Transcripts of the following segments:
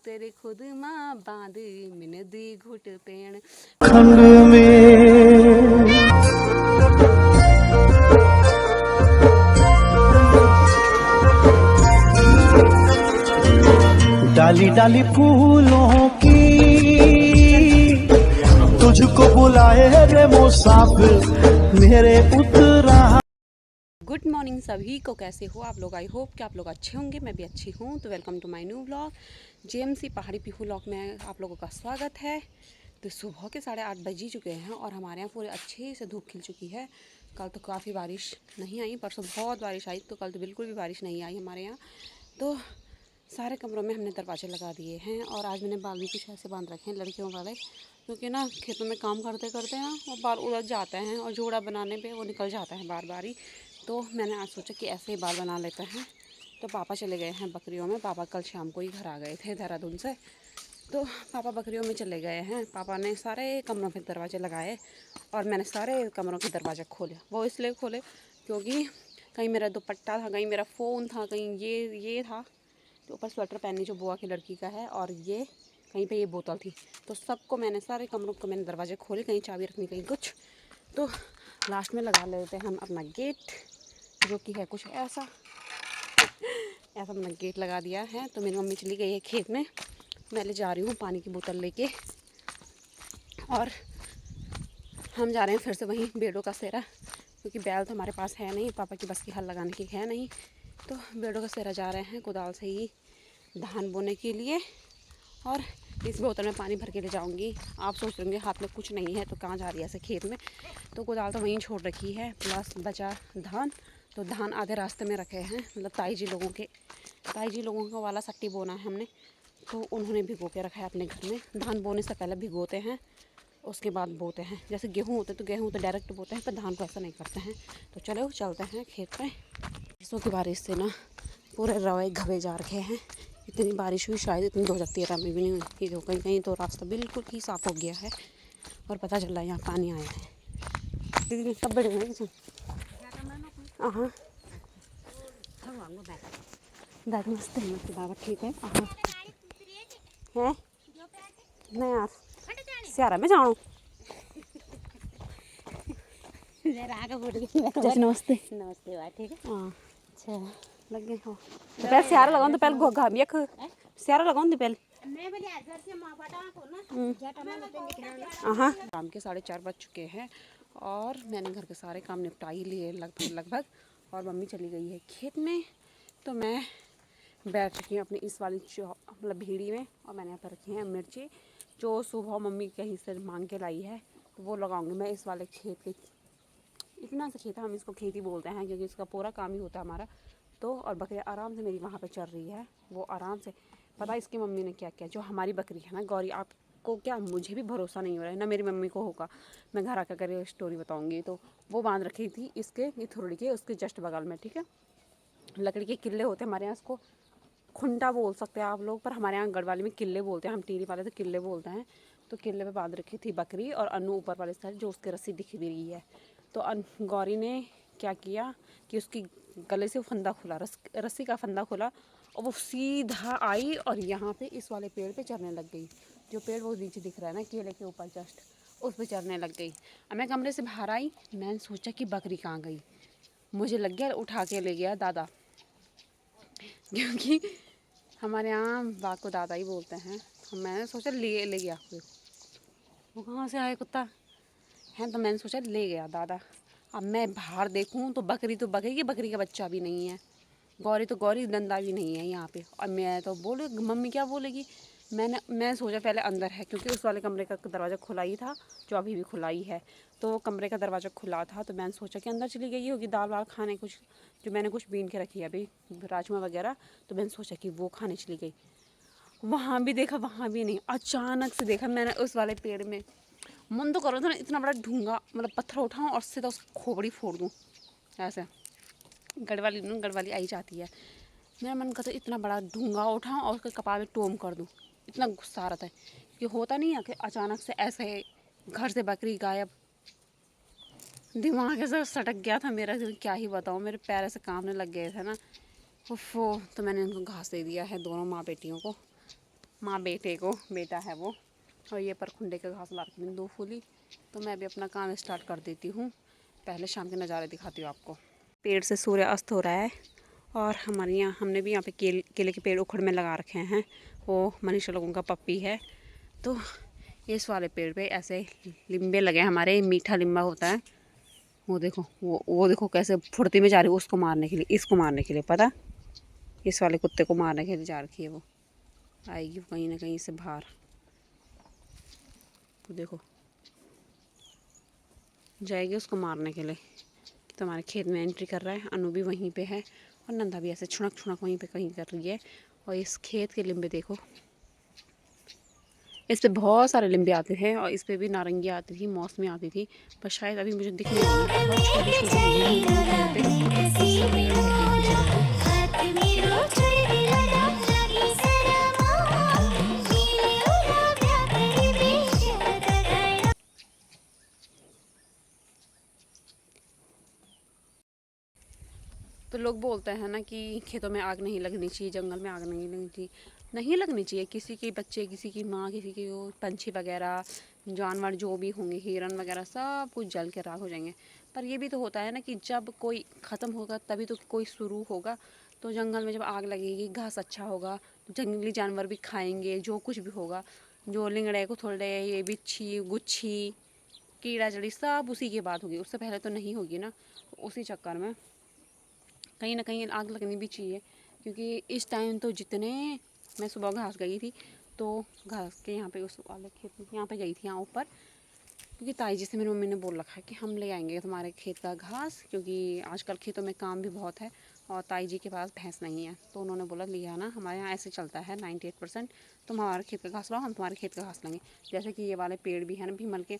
तेरे खुद माँ बांध मिन दी घुट पेड़ खंड में डाली डाली फूलों की तुझको बुलाए रे मुसाफिर मेरे उतरा। गुड मॉर्निंग सभी को, कैसे हो आप लोग। आई होप कि आप लोग अच्छे होंगे, मैं भी अच्छी हूँ। तो welcome to my new vlog. JMC Pahadi Pihu vlog में आप लोगों का स्वागत है। तो सुबह के 8:30 बज ही चुके हैं और हमारे यहाँ पूरे अच्छे से धूप खिल चुकी है। कल तो काफ़ी बारिश नहीं आई, परसों बहुत बारिश आई, तो कल तो बिल्कुल भी बारिश नहीं आई हमारे यहाँ। तो सारे कमरों में हमने दरवाजे लगा दिए हैं और आज मैंने बाल भी कुछ ऐसे बांध रखे हैं लड़कियों वाले, क्योंकि ना खेतों में काम करते करते ना वो बाल उलझ जाते हैं और जोड़ा बनाने पे वो निकल जाता है बार बार ही। तो मैंने आज सोचा कि ऐसे ही बाल बना लेते हैं। तो पापा चले गए हैं बकरियों में। पापा कल शाम को ही घर आ गए थे देहरादून से, तो पापा बकरियों में चले गए हैं। पापा ने सारे कमरों के दरवाजे लगाए और मैंने सारे कमरों के दरवाजे खोले। वो इसलिए खोले क्योंकि कहीं मेरा दुपट्टा था, कहीं मेरा फ़ोन था, कहीं ये था, तो ऊपर स्वेटर पहनी जो बुआ की लड़की का है, और ये कहीं पे ये बोतल थी। तो सबको मैंने सारे कमरों को मैंने दरवाजे खोले, कहीं चाबी रखनी कहीं कुछ। तो लास्ट में लगा लेते हैं हम अपना गेट, जो कि है कुछ ऐसा मैंने गेट लगा दिया है। तो मेरी मम्मी चली गई है खेत में, मैं ले जा रही हूँ पानी की बोतल लेके, और हम जा रहे हैं फिर से वहीं बेड़ों का सेरा, क्योंकि बैल तो हमारे पास है नहीं, पापा की बस की हल लगाने की है नहीं। तो बेड़ों का सेरा जा रहे हैं कुदाल से ही धान बोने के लिए, और इस बोतल में पानी भर के ले जाऊंगी। आप सोच रहे होंगे हाथ में कुछ नहीं है तो कहाँ जा रही है ऐसे खेत में। तो कुदाल तो वहीं छोड़ रखी है, प्लस बचा धान। तो धान आधे रास्ते में रखे हैं, मतलब ताई जी लोगों का वाला सट्टी बोना है हमने, तो उन्होंने भिगो के रखा है अपने घर में। धान बोने से पहले भिगोते हैं, उसके बाद बोते हैं। जैसे गेहूँ होते तो गेहूँ तो डायरेक्ट बोते हैं, पर धान को ऐसा नहीं करते हैं। तो चलो चलते हैं खेत में। परसों की बारिश से ना पूरे रवे घबे जा रखे हैं। इतनी बारिश हुई, शायद इतनी 2013 में भी नहीं हुई थी। जो कहीं कहीं तो रास्ता बिल्कुल ही साफ़ हो गया है और पता चल रहा है यहाँ पानी आया है। दीदी सब बड़े हैं हाँ दाद मस्त है बाबा, ठीक है हाँ है नहीं यार स्यारा में जाऊँ। नमस्ते नमस्ते बा, ठीक है। हाँ अच्छा लग गए हो तो पहले स्यारा लगाऊँ, तो पहले घोघा भी एक स्यारा लगाऊँ तो पहले हाँ। शाम के 4:30 बज चुके हैं और मैंने घर के सारे काम निपटा ही लिए लगभग, और मम्मी चली गई है खेत में। तो मैं बैठ रखी हूँ अपनी इस वाली मतलब भीड़ी में, और मैंने यहाँ पर रखी हैं मिर्ची जो सुबह मम्मी कहीं से मांग के लाई है, तो वो लगाऊंगी मैं इस वाले खेत के। इतना सा खेत है, हम इसको खेती बोलते हैं क्योंकि इसका पूरा काम ही होता है हमारा। तो और बकरियाँ आराम से मेरी वहाँ पे चल रही है, वो आराम से। पता है इसकी मम्मी ने क्या किया, जो हमारी बकरी है ना गौरी, आपको क्या, मुझे भी भरोसा नहीं हो रहा है ना मेरी मम्मी को होगा, मैं घर आकर कर स्टोरी बताऊँगी। तो वो बांध रखी थी इसके थोड़ी के उसके जस्ट बगल में, ठीक है। लकड़ी के किले होते हैं हमारे यहाँ, इसको खुंटा बोल सकते हैं आप लोग, पर हमारे यहाँ गढ़वाली में किले बोलते हैं, हम टीरी वाले तो किले बोलते हैं। तो किले पे बांध रखी थी बकरी, और अनु ऊपर वाले साइड जो उसके रस्सी दिख भी रही है। तो गौरी ने क्या किया कि उसकी गले से फंदा खुला, रस्सी का फंदा खुला, और वो सीधा आई और यहाँ पे इस वाले पेड़ पे चढ़ने लग गई। जो पेड़ वो नीचे दिख रहा है ना केले के ऊपर जस्ट, उस पर चढ़ने लग गई। अब मैं कमरे से बाहर आई, मैंने सोचा कि बकरी कहाँ गई, मुझे लग गया उठा के ले गया दादा, क्योंकि हमारे यहाँ बाग को दादा ही बोलते हैं। तो मैंने सोचा ले गया वो कहाँ से आए कुत्ता है, तो मैंने सोचा ले गया दादा। अब मैं बाहर देखूँ तो बकरी की बकरी का बच्चा भी नहीं है, गौरी दंदा भी नहीं है यहाँ पे। और मैं तो बोले मम्मी क्या बोलेगी, मैं सोचा पहले अंदर है, क्योंकि उस वाले कमरे का दरवाज़ा खुला ही था जो अभी भी खुला ही है। तो कमरे का दरवाज़ा खुला था, तो मैंने सोचा कि अंदर चली गई होगी दाल वाल खाने, कुछ जो मैंने कुछ बीन के रखी है अभी राजमा वगैरह, तो मैंने सोचा कि वो खाने चली गई। वहाँ भी देखा, वहाँ भी नहीं। अचानक से देखा मैंने उस वाले पेड़ में, मन तो कर रहा था ना इतना बड़ा ढूंगा मतलब पत्थर उठाऊँ और सीधा उसकी खोपड़ी फोड़ दूँ ऐसे। गढ़वाली आई जाती है। मेरा मन करता इतना बड़ा ढूंगा उठाऊँ और उसके कपाल में टोम कर दूँ, इतना गुस्सा आ रहा था कि होता नहीं है कि अचानक से ऐसे घर से बकरी गायब। दिमाग ऐसा सटक गया था मेरा, क्या ही बताऊँ, मेरे पैर ऐसे कांपने लग गए थे ना। उफ़ो, तो मैंने उनको घास दे दिया है दोनों माँ बेटियों को। माँ बेटे को, बेटा है वो। और ये पर खुंडे के घास ला रखी मैंने 2 फूली। तो मैं अभी अपना काम स्टार्ट कर देती हूँ। पहले शाम के नज़ारे दिखाती हूँ आपको। पेड़ से सूर्य अस्त हो रहा है और हमारे यहाँ हमने भी यहाँ पे केले के पेड़ उखड़ में लगा रखे हैं। वो मनीषा लोगों का पप्पी है। तो इस वाले पेड़ पे ऐसे लिम्बे लगे हैं हमारे, मीठा लिम्बा होता है। वो देखो, वो देखो कैसे फुर्ती में जा रही है उसको मारने के लिए, इसको मारने के लिए, पता, इस वाले कुत्ते को मारने के लिए जा रखी है वो। आएगी कहीं ना कहीं से बाहर। तो देखो जाएगी उसको मारने के लिए। तो हमारे खेत में एंट्री कर रहा है। अनु भी वहीं पे है और नंदा भी ऐसे छुणक छुणक वहीं पे कहीं कर रही है। और इस खेत के लिम्बे देखो, इस पे बहुत सारे लिम्बे आते हैं और इस पे भी नारंगी आती थी, मौसमी आती थी, पर शायद अभी मुझे दिख नहीं रही है। बहुत छोटे छोटे हैं दोनों पेड़ पे। इसका पेड़ है एक पीछे तो लोग बोलते हैं ना कि खेतों में आग नहीं लगनी चाहिए, जंगल में आग नहीं लगनी चाहिए। नहीं लगनी चाहिए। किसी के बच्चे, किसी की माँ, किसी की वो पंछी वगैरह, जानवर जो भी होंगे, हिरन वगैरह, सब कुछ जल के राख हो जाएंगे। पर ये भी तो होता है ना कि जब कोई ख़त्म होगा तभी तो कोई शुरू होगा। तो जंगल में जब आग लगेगी, घास अच्छा होगा तो जंगली जानवर भी खाएंगे, जो कुछ भी होगा, जो लिंगड़े कुथुल्डे, ये बिच्छी गुच्छी कीड़ा जड़ी, सब उसी के बाद होगी, उससे पहले तो नहीं होगी ना। उसी चक्कर में कहीं ना कहीं आग लगनी भी चाहिए। क्योंकि इस टाइम तो जितने, मैं सुबह घास गई थी तो घास के यहाँ पे उस वाले खेत में यहाँ पे गई थी, यहाँ ऊपर, क्योंकि ताई जी से मेरी मम्मी ने बोल रखा है कि हम ले आएंगे तुम्हारे खेत का घास, क्योंकि आजकल खेतों में काम भी बहुत है और ताई जी के पास भैंस नहीं है। तो उन्होंने बोला लिया ना, हमारे यहाँ ऐसे चलता है 98%, तुम हमारे खेत का घास लाओ, हम तुम्हारे खेत का घास लेंगे। जैसे कि ये वाले पेड़ भी हैं ना भीमल के,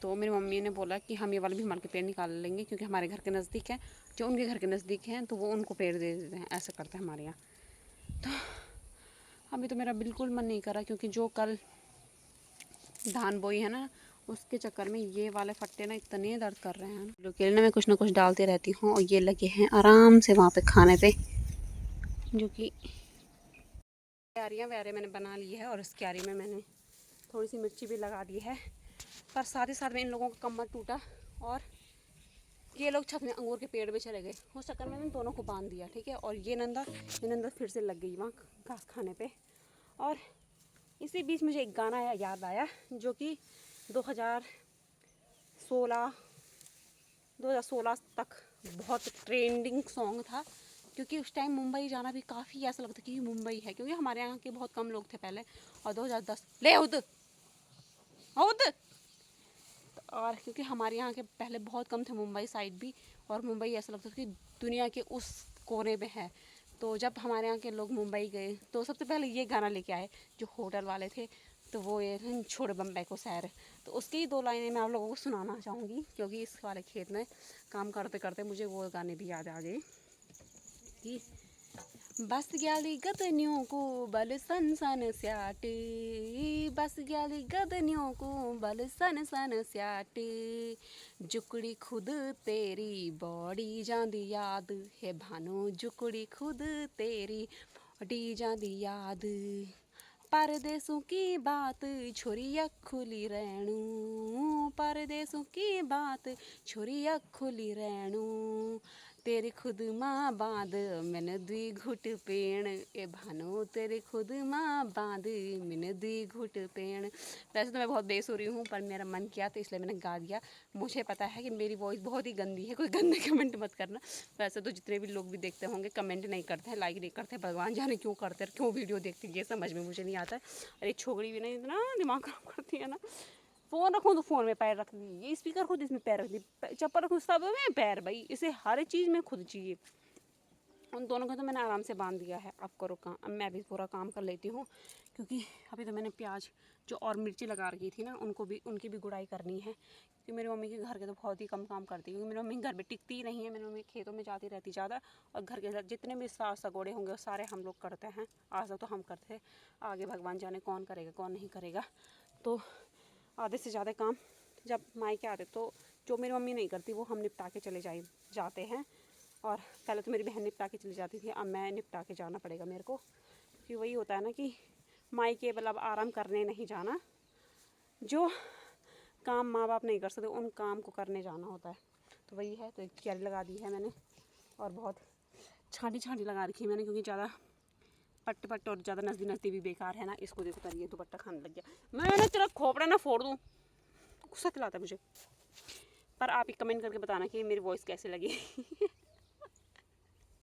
तो मेरी मम्मी ने बोला कि हम ये वाले भीमल के पेड़ निकाल लेंगे क्योंकि हमारे घर के नज़दीक है। जो उनके घर के नज़दीक हैं तो वो उनको पेड़ दे देते हैं, ऐसा करते हैं हमारे यहाँ। तो अभी तो मेरा बिल्कुल मन नहीं कर रहा, क्योंकि जो कल धान बोई है ना, उसके चक्कर में ये वाले फट्टे ना इतने दर्द कर रहे हैं। जो केले में कुछ ना कुछ डालते रहती हूँ और ये लगे हैं आराम से वहाँ पे खाने पे, जो कि क्यारियाँ वैरे मैंने बना ली है और इस क्यारी में मैंने थोड़ी सी मिर्ची भी लगा दी है। पर साथ ही साथ में इन लोगों का कमर टूटा और ये लोग छत में अंगूर के पेड़ में चले गए। उस चक्कर में मैंने दोनों को बांध दिया, ठीक है। और ये नंदा फिर से लग गई वहाँ घास खाने पे। और इसी बीच मुझे एक गाना याद आया जो कि 2016 तक बहुत ट्रेंडिंग सॉन्ग था। क्योंकि उस टाइम मुंबई जाना भी काफ़ी ऐसा लगता कि मुंबई है, क्योंकि हमारे यहाँ के बहुत कम लोग थे पहले। और 2010 ले उद और क्योंकि हमारे यहाँ के पहले बहुत कम थे मुंबई साइड भी, और मुंबई ऐसा लगता था कि दुनिया के उस कोने में है। तो जब हमारे यहाँ के लोग मुंबई गए तो सबसे पहले ये गाना लेके आए जो होटल वाले थे। तो वो ये छोड़ बम्बई को सैर, तो उसकी ही 2 लाइनें मैं आप लोगों को सुनाना चाहूँगी, क्योंकि इस वाले खेत में काम करते करते मुझे वो गाने भी याद आ गए कि बस ग्याली गदनियों को बल सन सन स्याटे, बस ग्याली गदनियों को बल सन सन स्याटे, जुकड़ी खुद तेरी बॉडी जांदी याद है भानो, जुकड़ी खुद तेरी बॉडी जांदी याद, परदेसों की बात छोरी खुली रहणू, परदेसों की बात छोरी खुली रहणू, तेरी खुद माँ बांध मैंने दुई घुट पेड़, ए भानो तेरी खुद माँ बांध मैंने दुई घुट पेड़। वैसे तो मैं बहुत बेसुरी हूँ, पर मेरा मन किया तो इसलिए मैंने गा दिया। मुझे पता है कि मेरी वॉइस बहुत ही गंदी है, कोई गंदे कमेंट मत करना। वैसे तो जितने भी लोग भी देखते होंगे कमेंट नहीं करते हैं, लाइक नहीं करते, भगवान जाने क्यों करते हैं, क्यों वीडियो देखते हैं, ये समझ में मुझे नहीं आता है। अरे छोकरी भी नहीं इतना दिमाग खराब करती है ना। फ़ोन रखूँ तो फ़ोन में पैर रख दी, ये स्पीकर खुद इसमें पैर रख दी, चप्पल रखूँ सब में पैर, भाई इसे हर चीज़ में खुद चाहिए। उन दोनों को तो मैंने आराम से बांध दिया है। अब करो काम, अब मैं भी पूरा काम कर लेती हूँ, क्योंकि अभी तो मैंने प्याज जो और मिर्ची लगा रखी थी ना, उनकी भी गुड़ाई करनी है। क्योंकि मेरी मम्मी के घर के तो बहुत ही कम काम करती है, क्योंकि मेरी मम्मी घर में टिकती ही नहीं है। मेरी मम्मी खेतों में जाती रहती ज़्यादा, और घर के जितने भी सास सगोड़े होंगे वो सारे हम लोग करते हैं। आज तो हम करते हैं, आगे भगवान जाने कौन करेगा कौन नहीं करेगा। तो आधे से ज़्यादा काम जब मायके आते तो जो मेरी मम्मी नहीं करती वो हम निपटा के चले जाते हैं। और पहले तो मेरी बहन निपटा के चली जाती थी, अब मैं निपटा के जाना पड़ेगा मेरे को, क्योंकि वही होता है ना कि मायके मतलब आराम करने नहीं जाना, जो काम माँ बाप नहीं कर सकते उन काम को करने जाना होता है। तो वही है। तो एक क्यारी लगा दी है मैंने और बहुत छांटी छांटी लगा रखी है मैंने, क्योंकि ज़्यादा पट्टे पट्टे और ज़्यादा नजदी नजदी भी बेकार है ना। इसको देखो तर ये दुपट्टा खाने लग गया, मैंने तेरा खोपड़ा ना फोड़ दूँ, गुस्सा दिलाता है मुझे। पर आप एक कमेंट करके बताना कि मेरी वॉइस कैसे लगी।